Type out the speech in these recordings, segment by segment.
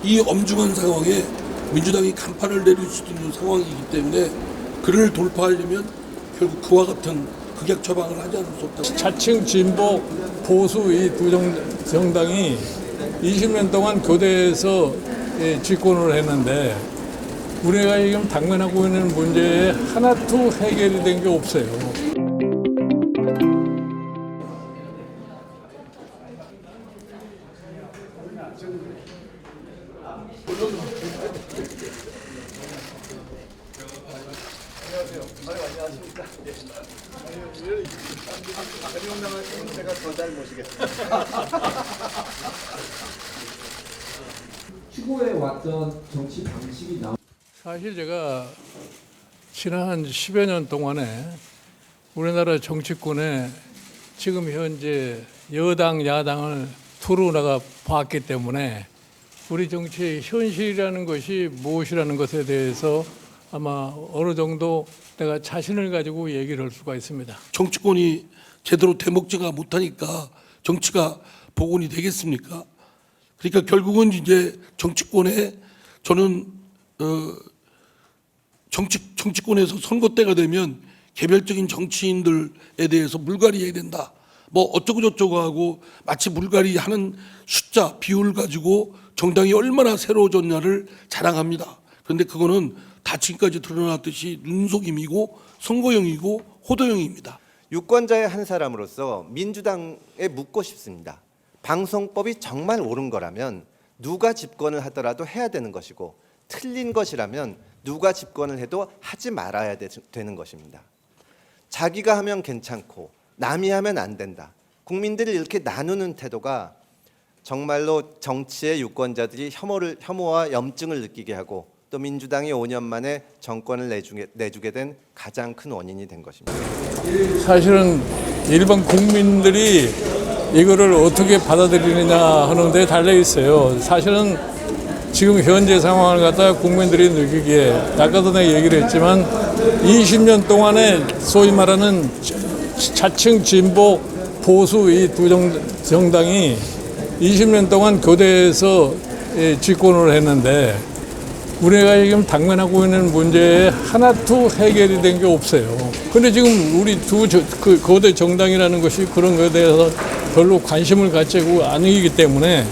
이 엄중한 상황에 민주당이 간판을 내릴 수도 있는 상황이기 때문에 그를 돌파하려면 결국 그와 같은 극약 처방을 하지 않을 수 없다고. 자칭 진보 보수 이 두 정당이 20년 동안 교대에서 집권을 했는데 우리가 지금 당면하고 있는 문제에 하나도 해결이 된 게 없어요. 제가 더 잘 모시겠습니다. 추구해 왔던 정치 방식이 사실 제가 지난 한 10여 년 동안에 우리나라 정치권에 지금 현재 여당, 야당을 두루 나가 봤기 때문에 우리 정치의 현실이라는 것이 무엇이라는 것에 대해서 아마 어느 정도 내가 자신을 가지고 얘기를 할 수가 있습니다. 정치권이 제대로 되먹지가 못하니까 정치가 복원이 되겠습니까? 그러니까 결국은 이제 정치권에 저는 정치권에서 선거 때가 되면 개별적인 정치인들에 대해서 물갈이해야 된다. 뭐 어쩌고 저쩌고 하고 마치 물갈이 하는 숫자 비율 가지고 정당이 얼마나 새로워졌냐를 자랑합니다. 그런데 그거는 다 지금까지 드러났듯이 눈속임이고 선거용이고 호도용입니다. 유권자의 한 사람으로서 민주당에 묻고 싶습니다. 방송법이 정말 옳은 거라면 누가 집권을 하더라도 해야 되는 것이고 틀린 것이라면 누가 집권을 해도 하지 말아야 되는 것입니다. 자기가 하면 괜찮고 남이 하면 안 된다. 국민들을 이렇게 나누는 태도가 정말로 정치의 유권자들이 혐오와 염증을 느끼게 하고 또 민주당이 5년 만에 정권을 내주게 된 가장 큰 원인이 된 것입니다. 사실은 일반 국민들이 이거를 어떻게 받아들이느냐 하는 데 달려 있어요. 사실은 지금 현재 상황을 갖다가 국민들이 느끼기에 아까도 내가 얘기를 했지만 20년 동안에 소위 말하는 자칭 진보 보수 이 두 정당이 20년 동안 교대에서 집권을 했는데 우리가 지금 당면하고 있는 문제에 하나도 해결이 된 게 없어요. 그런데 지금 우리 그 거대 정당이라는 것이 그런 것에 대해서 별로 관심을 가지고 아니기 때문에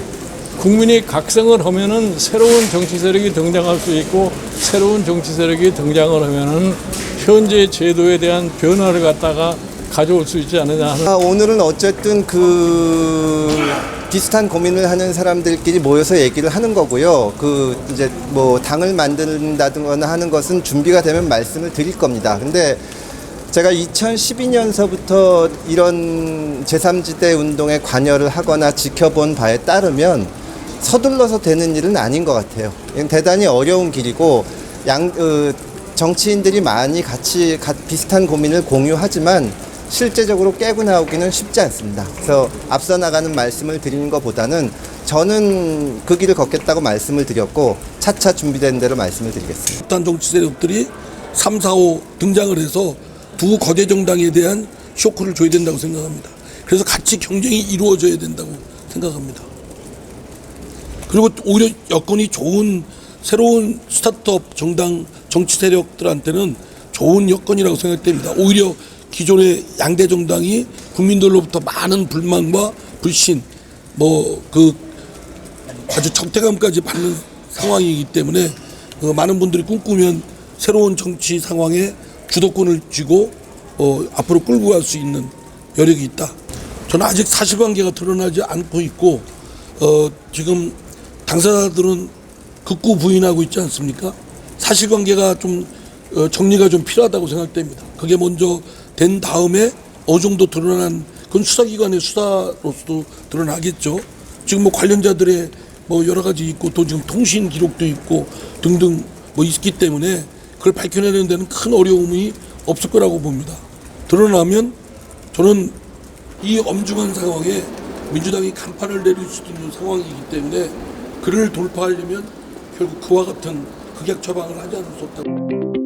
국민이 각성을 하면은 새로운 정치 세력이 등장할 수 있고 새로운 정치 세력이 등장을 하면은 현재 제도에 대한 변화를 갖다가 가져올 수 있지 않느냐 하는. 오늘은 어쨌든 비슷한 고민을 하는 사람들끼리 모여서 얘기를 하는 거고요. 이제 뭐 당을 만든다거나 하는 것은 준비가 되면 말씀을 드릴 겁니다. 근데 제가 2012년서부터 이런 제3지대 운동에 관여를 하거나 지켜본 바에 따르면 서둘러서 되는 일은 아닌 것 같아요. 대단히 어려운 길이고 정치인들이 많이 같이 비슷한 고민을 공유하지만 실제적으로 깨고 나오기는 쉽지 않습니다. 그래서 앞서 나가는 말씀을 드리는 것보다는 저는 그 길을 걷겠다고 말씀을 드렸고 차차 준비된 대로 말씀을 드리겠습니다. 집단 정치 세력들이 3, 4, 5 등장을 해서 두 거대 정당에 대한 쇼크를 줘야 된다고 생각합니다. 그래서 같이 경쟁이 이루어져야 된다고 생각합니다. 그리고 오히려 여건이 좋은 새로운 스타트업 정당 정치 세력들한테는 좋은 여건이라고 생각됩니다. 오히려 기존의 양대 정당이 국민들로부터 많은 불만과 불신, 아주 적대감까지 받는 상황이기 때문에 많은 분들이 꿈꾸면 새로운 정치 상황에 주도권을 쥐고 앞으로 끌고 갈 수 있는 여력이 있다. 저는 아직 사실관계가 드러나지 않고 있고 지금 당사자들은 극구 부인하고 있지 않습니까? 사실관계가 좀 정리가 좀 필요하다고 생각됩니다. 그게 먼저 된 다음에 어느 정도 드러난 그건 수사기관의 수사로서도 드러나겠죠. 지금 관련자들의 여러 가지 있고 또 지금 통신 기록도 있고 등등 있기 때문에 그걸 밝혀내는 데는 큰 어려움이 없을 거라고 봅니다. 드러나면 저는 이 엄중한 상황에 민주당이 간판을 내릴 수도 있는 상황이기 때문에 그를 돌파하려면 결국 그와 같은 극약 처방을 하지 않을 수 없다고.